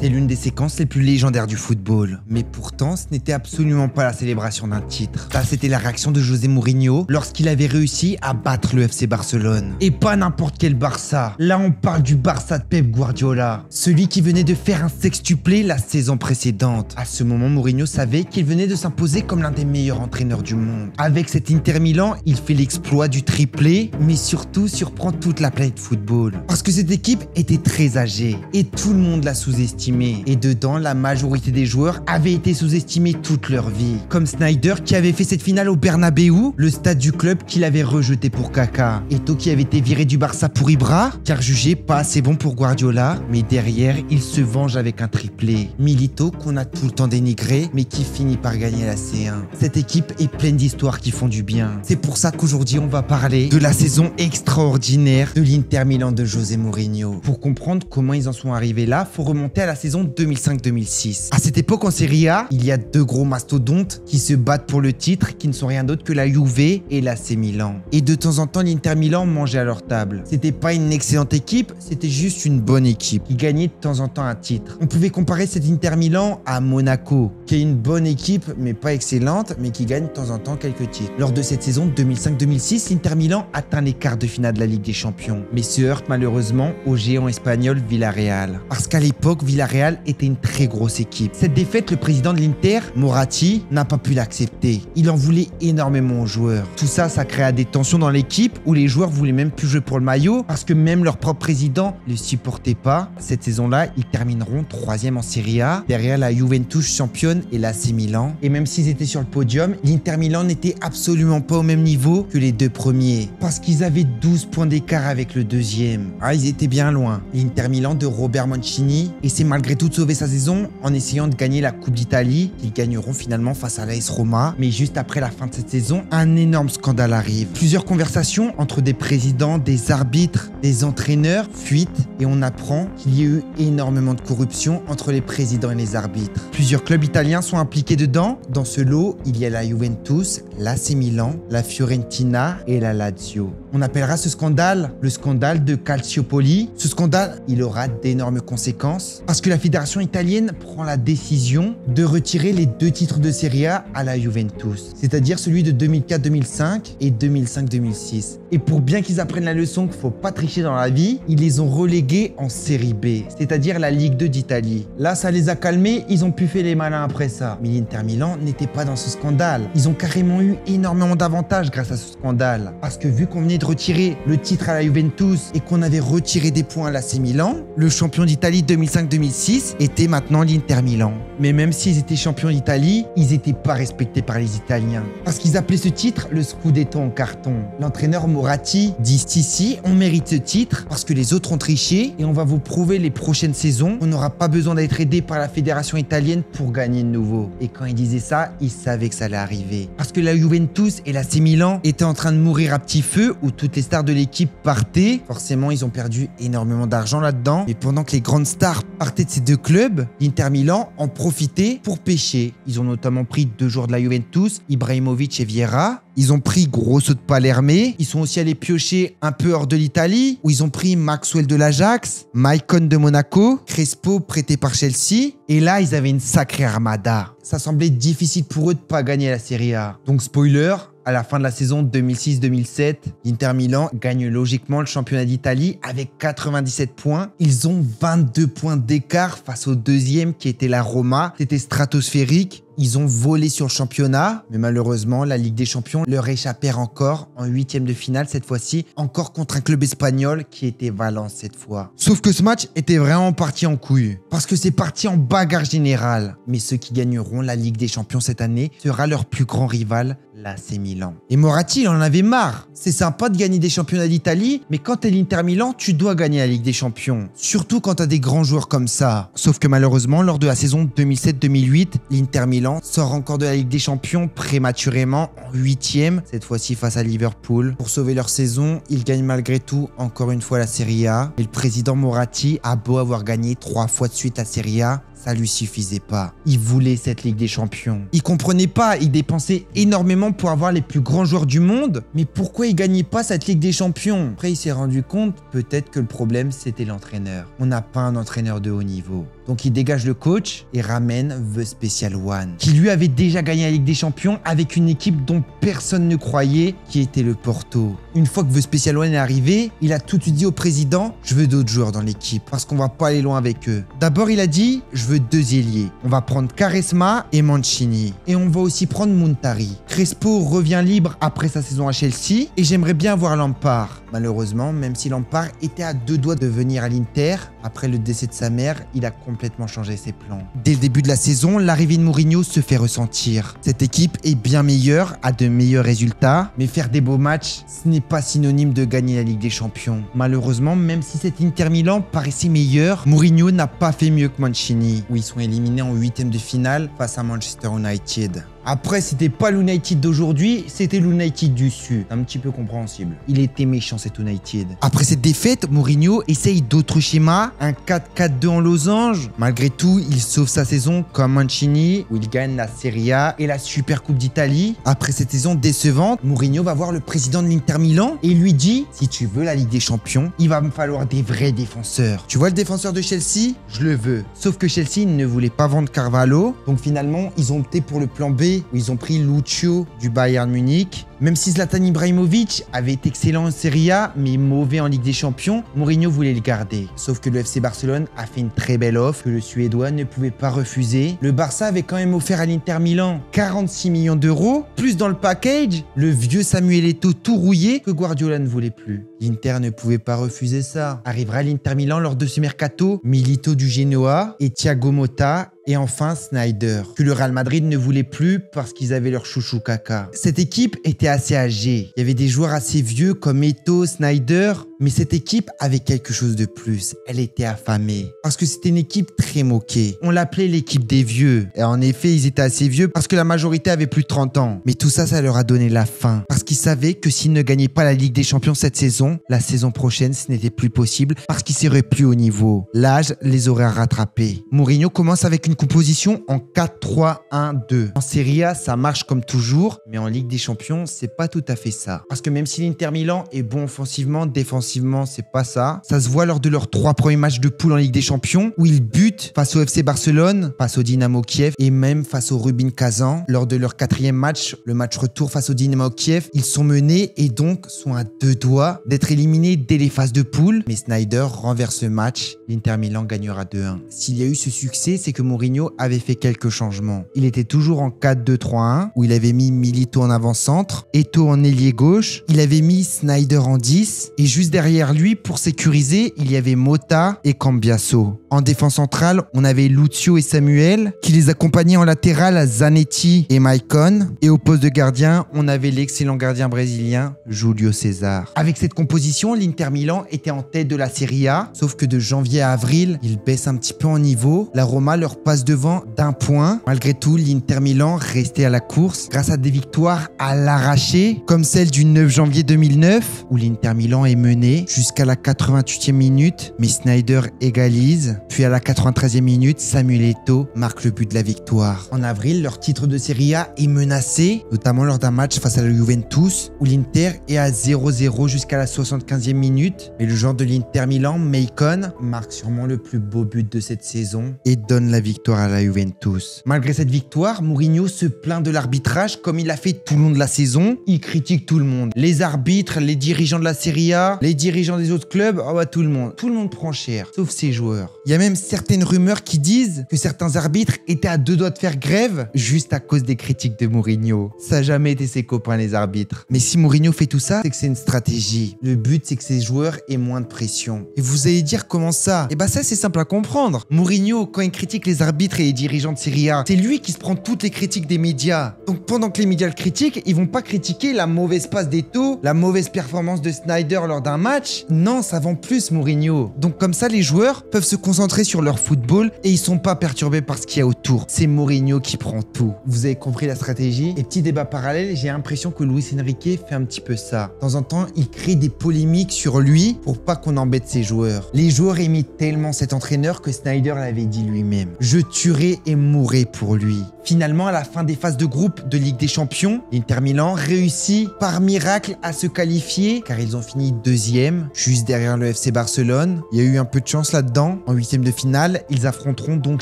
C'est l'une des séquences les plus légendaires du football. Mais pourtant, ce n'était absolument pas la célébration d'un titre. Ça, c'était la réaction de José Mourinho lorsqu'il avait réussi à battre le FC Barcelone. Et pas n'importe quel Barça. Là, on parle du Barça de Pep Guardiola. Celui qui venait de faire un sextuplé la saison précédente. À ce moment, Mourinho savait qu'il venait de s'imposer comme l'un des meilleurs entraîneurs du monde. Avec cet Inter Milan, il fait l'exploit du triplé, mais surtout surprend toute la planète football. Parce que cette équipe était très âgée et tout le monde l'a sous-estimée. Et dedans, la majorité des joueurs avaient été sous-estimés toute leur vie. Comme Snyder qui avait fait cette finale au Bernabeu, le stade du club qu'il avait rejeté pour Kaka. Eto'o qui avait été viré du Barça pour Ibra, car jugé pas assez bon pour Guardiola, mais derrière, il se venge avec un triplé. Milito qu'on a tout le temps dénigré, mais qui finit par gagner la C1. Cette équipe est pleine d'histoires qui font du bien. C'est pour ça qu'aujourd'hui, on va parler de la saison extraordinaire de l'Inter Milan de José Mourinho. Pour comprendre comment ils en sont arrivés là, faut remonter à la saison 2005-2006. À cette époque en Serie A, il y a deux gros mastodontes qui se battent pour le titre, qui ne sont rien d'autre que la Juve et l'AC Milan. Et de temps en temps, l'Inter Milan mangeait à leur table. C'était pas une excellente équipe, c'était juste une bonne équipe qui gagnait de temps en temps un titre. On pouvait comparer cet Inter Milan à Monaco, qui est une bonne équipe mais pas excellente, mais qui gagne de temps en temps quelques titres. Lors de cette saison 2005-2006, l'Inter Milan atteint les quarts de finale de la Ligue des Champions, mais se heurte malheureusement au géant espagnol Villarreal. Parce qu'à l'époque, Villarreal était une très grosse équipe. Cette défaite, le président de l'Inter, Moratti, n'a pas pu l'accepter. Il en voulait énormément aux joueurs. Tout ça, ça créa des tensions dans l'équipe où les joueurs voulaient même plus jouer pour le maillot parce que même leur propre président ne les supportait pas. Cette saison-là, ils termineront 3e en Serie A, derrière la Juventus championne et l'AC Milan. Et même s'ils étaient sur le podium, l'Inter Milan n'était absolument pas au même niveau que les deux premiers parce qu'ils avaient 12 points d'écart avec le deuxième. Ah, ils étaient bien loin. L'Inter Milan de Robert Mancini essaie malgré tout de sauver sa saison en essayant de gagner la Coupe d'Italie qu'ils gagneront finalement face à l'AS Roma. Mais juste après la fin de cette saison, un énorme scandale arrive. Plusieurs conversations entre des présidents, des arbitres, des entraîneurs fuitent et on apprend qu'il y a eu énormément de corruption entre les présidents et les arbitres. Plusieurs clubs italiens sont impliqués dedans. Dans ce lot, il y a la Juventus, l'AC Milan, la Fiorentina et la Lazio. On appellera ce scandale le scandale de Calciopoli. Ce scandale, il aura d'énormes conséquences parce que la fédération italienne prend la décision de retirer les deux titres de Serie A à la Juventus, c'est-à-dire celui de 2004-2005 et 2005-2006. Et pour bien qu'ils apprennent la leçon qu'il ne faut pas tricher dans la vie, ils les ont relégués en Série B, c'est-à-dire la Ligue 2 d'Italie. Là, ça les a calmés, ils ont pu faire les malins après ça. Mais l'Inter Milan n'était pas dans ce scandale. Ils ont carrément eu énormément d'avantages grâce à ce scandale. Parce que vu qu'on venait de retirer le titre à la Juventus et qu'on avait retiré des points à l'AC Milan, le champion d'Italie 2005-2006 était maintenant l'Inter Milan. Mais même s'ils étaient champions d'Italie, ils n'étaient pas respectés par les Italiens. Parce qu'ils appelaient ce titre le Scudetto en carton. L'entraîneur Moratti dit ici, on mérite ce titre parce que les autres ont triché et on va vous prouver les prochaines saisons. On n'aura pas besoin d'être aidé par la fédération italienne pour gagner de nouveau. Et quand il disait ça, il savait que ça allait arriver. Parce que la Juventus et l'AC Milan étaient en train de mourir à petit feu où toutes les stars de l'équipe partaient. Forcément, ils ont perdu énormément d'argent là-dedans. Et pendant que les grandes stars partaient de ces deux clubs, l'Inter Milan en profitait pour pêcher. Ils ont notamment pris deux joueurs de la Juventus, Ibrahimovic et Vieira. Ils ont pris Grosso de Palerme. Ils sont aussi allés piocher un peu hors de l'Italie, où ils ont pris Maxwell de l'Ajax, Maicon de Monaco, Crespo prêté par Chelsea. Et là, ils avaient une sacrée armada. Ça semblait difficile pour eux de pas gagner la Serie A. Donc spoiler, à la fin de la saison 2006-2007, l'Inter Milan gagne logiquement le championnat d'Italie avec 97 points. Ils ont 22 points d'écart face au deuxième qui était la Roma. C'était stratosphérique. Ils ont volé sur le championnat, mais malheureusement, la Ligue des Champions leur échappèrent encore en 8e de finale cette fois-ci, encore contre un club espagnol qui était Valence cette fois. Sauf que ce match était vraiment parti en couille, parce que c'est parti en bagarre générale. Mais ceux qui gagneront la Ligue des Champions cette année sera leur plus grand rival, l'AC Milan. Et Moratti, il en avait marre. C'est sympa de gagner des championnats d'Italie, mais quand t'es l'Inter Milan, tu dois gagner la Ligue des Champions. Surtout quand t'as des grands joueurs comme ça. Sauf que malheureusement, lors de la saison 2007-2008, l'Inter Milan sort encore de la Ligue des Champions prématurément en 8e, cette fois-ci face à Liverpool. Pour sauver leur saison, ils gagnent malgré tout encore une fois la Serie A. Et le président Moratti a beau avoir gagné 3 fois de suite la Serie A, ça lui suffisait pas. Il voulait cette Ligue des Champions. Il comprenait pas, il dépensait énormément pour avoir les plus grands joueurs du monde, mais pourquoi il gagnait pas cette Ligue des Champions? Après, il s'est rendu compte peut-être que le problème c'était l'entraîneur. On n'a pas un entraîneur de haut niveau. Donc il dégage le coach et ramène The Special One, qui lui avait déjà gagné la Ligue des Champions avec une équipe dont personne ne croyait, qui était le Porto. Une fois que The Special One est arrivé, il a tout de suite dit au président « Je veux d'autres joueurs dans l'équipe parce qu'on va pas aller loin avec eux ». D'abord il a dit « Je veux 2 ailiers. On va prendre Quaresma et Mancini. Et on va aussi prendre Muntari. Crespo revient libre après sa saison à Chelsea et j'aimerais bien voir Lampard. » Malheureusement, même si Lampard était à 2 doigts de venir à l'Inter, après le décès de sa mère, il a complètement changé ses plans. Dès le début de la saison, l'arrivée de Mourinho se fait ressentir. Cette équipe est bien meilleure, a de meilleurs résultats, mais faire des beaux matchs, ce n'est pas synonyme de gagner la Ligue des Champions. Malheureusement, même si cet Inter Milan paraissait meilleur, Mourinho n'a pas fait mieux que Mancini, où ils sont éliminés en 8e de finale face à Manchester United. Après, c'était pas l'United d'aujourd'hui, c'était l'United du Sud. Un petit peu compréhensible. Il était méchant cet United. Après cette défaite, Mourinho essaye d'autres schémas, un 4-4-2 en losange. Malgré tout, il sauve sa saison comme Mancini, où il gagne la Serie A et la Super Coupe d'Italie. Après cette saison décevante, Mourinho va voir le président de l'Inter Milan et lui dit « Si tu veux la Ligue des Champions, il va me falloir des vrais défenseurs. Tu vois le défenseur de Chelsea? Je le veux. » Sauf que Chelsea ne voulait pas vendre Carvalho, donc finalement, ils ont opté pour le plan B, où ils ont pris Lucio du Bayern Munich. Même si Zlatan Ibrahimovic avait été excellent en Serie A, mais mauvais en Ligue des Champions, Mourinho voulait le garder. Sauf que le FC Barcelone a fait une très belle offre que le Suédois ne pouvait pas refuser. Le Barça avait quand même offert à l'Inter Milan 46 millions d'euros, plus dans le package, le vieux Samuel Eto'o tout rouillé que Guardiola ne voulait plus. L'Inter ne pouvait pas refuser ça. Arrivera l'Inter Milan lors de ce mercato, Milito du Genoa et Thiago Motta. Et enfin Snyder, que le Real Madrid ne voulait plus parce qu'ils avaient leur chouchou Kaka. Cette équipe était assez âgée. Il y avait des joueurs assez vieux comme Eto'o, Snyder, mais cette équipe avait quelque chose de plus. Elle était affamée. Parce que c'était une équipe très moquée. On l'appelait l'équipe des vieux. Et en effet, ils étaient assez vieux parce que la majorité avait plus de 30 ans. Mais tout ça, ça leur a donné la faim. Parce qu'ils savaient que s'ils ne gagnaient pas la Ligue des Champions cette saison, la saison prochaine, ce n'était plus possible parce qu'ils seraient plus au niveau. L'âge les aurait rattrapés. Mourinho commence avec une composition en 4-3-1-2. En Serie A, ça marche comme toujours, mais en Ligue des Champions, c'est pas tout à fait ça. Parce que même si l'Inter Milan est bon offensivement, défensivement, c'est pas ça. Ça se voit lors de leurs 3 premiers matchs de poule en Ligue des Champions, où ils butent face au FC Barcelone, face au Dynamo Kiev et même face au Rubin Kazan. Lors de leur 4e match, le match retour face au Dynamo Kiev, ils sont menés et donc sont à 2 doigts d'être éliminés dès les phases de poule. Mais Snyder renverse le match, l'Inter Milan gagnera 2-1. S'il y a eu ce succès, c'est que Mourinho avait fait quelques changements. Il était toujours en 4-2-3-1, où il avait mis Milito en avant-centre, Eto'o en ailier gauche, il avait mis Snyder en 10, et juste derrière lui, pour sécuriser, il y avait Motta et Cambiasso. En défense centrale, on avait Lucio et Samuel, qui les accompagnaient en latéral Zanetti et Maicon, et au poste de gardien, on avait l'excellent gardien brésilien, Julio César. Avec cette composition, l'Inter Milan était en tête de la Serie A, sauf que de janvier à avril, ils baissent un petit peu en niveau. La Roma leur passe devant d'1 point. Malgré tout, l'Inter Milan restait à la course grâce à des victoires à l'arraché, comme celle du 9 janvier 2009, où l'Inter Milan est mené jusqu'à la 88e minute, mais Snyder égalise. Puis à la 93e minute, Samuel Eto'o marque le but de la victoire. En avril, leur titre de Serie A est menacé, notamment lors d'un match face à la Juventus, où l'Inter est à 0-0 jusqu'à la 75e minute. Mais le joueur de l'Inter Milan, Maicon, marque sûrement le plus beau but de cette saison et donne la victoire à la Juventus. Malgré cette victoire, Mourinho se plaint de l'arbitrage comme il l'a fait tout le long de la saison. Il critique tout le monde. Les arbitres, les dirigeants de la Serie A, les dirigeants des autres clubs, oh bah tout le monde. Tout le monde prend cher, sauf ses joueurs. Il y a même certaines rumeurs qui disent que certains arbitres étaient à 2 doigts de faire grève juste à cause des critiques de Mourinho. Ça n'a jamais été ses copains les arbitres. Mais si Mourinho fait tout ça, c'est que c'est une stratégie. Le but, c'est que ses joueurs aient moins de pression. Et vous allez dire comment ça? Et bah ça, c'est simple à comprendre. Mourinho, quand il critique les arbitres et les dirigeants de Serie A, c'est lui qui se prend toutes les critiques des médias. Donc pendant que les médias le critiquent, ils vont pas critiquer critiquer la mauvaise passe d'Eto'o, la mauvaise performance de Sneijder lors d'un match. Non, ça vend plus Mourinho. Donc comme ça, les joueurs peuvent se concentrer sur leur football et ils sont pas perturbés par ce qu'il y a autour. C'est Mourinho qui prend tout. Vous avez compris la stratégie? Et petit débat parallèle, j'ai l'impression que Luis Enrique fait un petit peu ça. De temps en temps, il crée des polémiques sur lui pour pas qu'on embête ses joueurs. Les joueurs imitent tellement cet entraîneur que Sneijder l'avait dit lui-même. Je tuerai et mourrai pour lui. Finalement, à la fin des phases de groupe de Ligue des Champions, l'Inter Milan réussit par miracle à se qualifier car ils ont fini deuxième, juste derrière le FC Barcelone. Il y a eu un peu de chance là-dedans. En huitième de finale, ils affronteront donc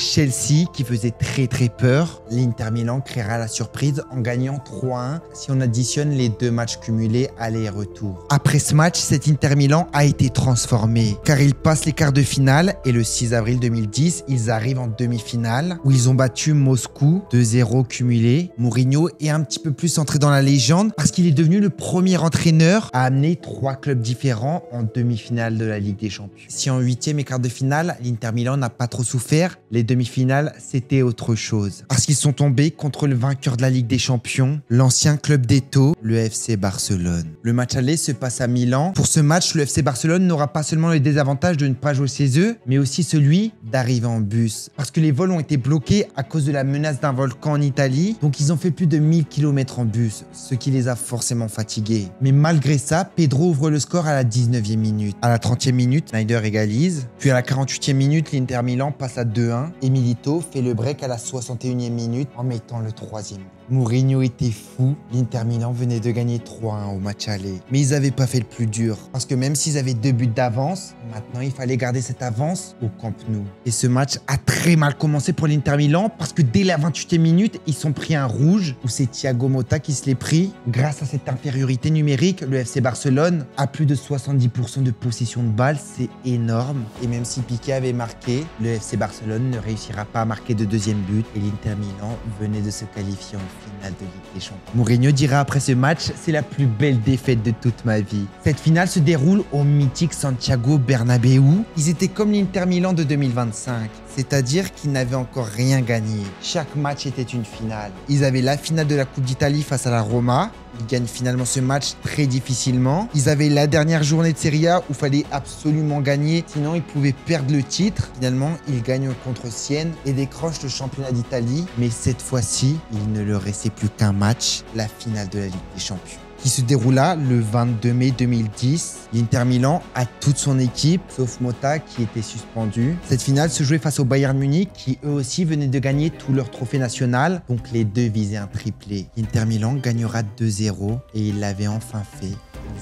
Chelsea qui faisait très peur. L'Inter Milan créera la surprise en gagnant 3-1 si on additionne les deux matchs cumulés aller et retour. Après ce match, cet Inter Milan a été transformé car ils passent les quarts de finale et le 6 avril 2010, ils arrivent en demi-finale où ils ont battu Moscou 2-0 cumulé. Mourinho est un petit peu plus entré dans la légende parce qu'il est devenu le premier entraîneur à amener 3 clubs différents en demi-finale de la Ligue des Champions. Si en huitième et quart de finale, l'Inter Milan n'a pas trop souffert, les demi-finales, c'était autre chose. Parce qu'ils sont tombés contre le vainqueur de la Ligue des Champions, l'ancien club d'Eto'o, le FC Barcelone. Le match aller se passe à Milan. Pour ce match, le FC Barcelone n'aura pas seulement le désavantage de ne pas jouer chez eux, mais aussi celui d'arriver en bus. Parce que les vols ont été bloqués à cause de la menace d'un volcan en Italie, donc ils ont fait plus de 1000 km en bus, ce qui les a forcément fatigués. Mais malgré ça, Pedro ouvre le score à la 19e minute. À la 30e minute, Sneijder égalise. Puis à la 48e minute, l'Inter Milan passe à 2-1 et Milito fait le break à la 61e minute en mettant le 3e. Mourinho était fou, l'Inter Milan venait de gagner 3-1 au match aller. Mais ils n'avaient pas fait le plus dur, parce que même s'ils avaient 2 buts d'avance, maintenant il fallait garder cette avance au Camp Nou. Et ce match a très mal commencé pour l'Inter Milan, parce que dès la 28e minute, ils sont pris un rouge, où c'est Thiago Motta qui se l'est pris. Grâce à cette infériorité numérique, le FC Barcelone a plus de 70% de possession de balle, c'est énorme. Et même si Piqué avait marqué, le FC Barcelone ne réussira pas à marquer de deuxième but, et l'Inter Milan venait de se qualifier en finale de Ligue des Champions. Mourinho dira après ce match, c'est la plus belle défaite de toute ma vie. Cette finale se déroule au mythique Santiago Bernabéu. Ils étaient comme l'Inter Milan de 2025, c'est-à-dire qu'ils n'avaient encore rien gagné. Chaque match était une finale. Ils avaient la finale de la Coupe d'Italie face à la Roma. Ils gagnent finalement ce match très difficilement. Ils avaient la dernière journée de Serie A où il fallait absolument gagner, sinon ils pouvaient perdre le titre. Finalement, ils gagnent contre Sienne et décrochent le championnat d'Italie. Mais cette fois-ci, il ne leur restait plus qu'un match, la finale de la Ligue des Champions, qui se déroula le 22 mai 2010. L'Inter Milan a toute son équipe, sauf Motta qui était suspendu. Cette finale se jouait face au Bayern Munich, qui eux aussi venaient de gagner tout leur trophée national, donc les deux visaient un triplé. L'Inter Milan gagnera 2-0 et ils l'avaient enfin fait.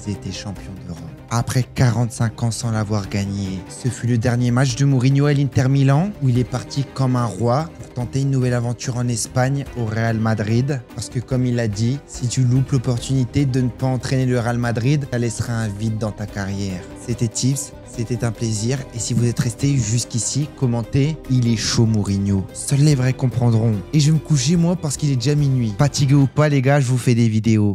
Ils étaient champions d'Europe. Après 45 ans sans l'avoir gagné, ce fut le dernier match de Mourinho à l'Inter Milan, où il est parti comme un roi pour tenter une nouvelle aventure en Espagne au Real Madrid. Parce que comme il a dit, si tu loupes l'opportunité de ne pas entraîner le Real Madrid, ça laissera un vide dans ta carrière. C'était Tips, c'était un plaisir. Et si vous êtes resté jusqu'ici, commentez, il est chaud Mourinho. Seuls les vrais comprendront. Et je vais me coucher moi parce qu'il est déjà minuit. Fatigué ou pas les gars, je vous fais des vidéos.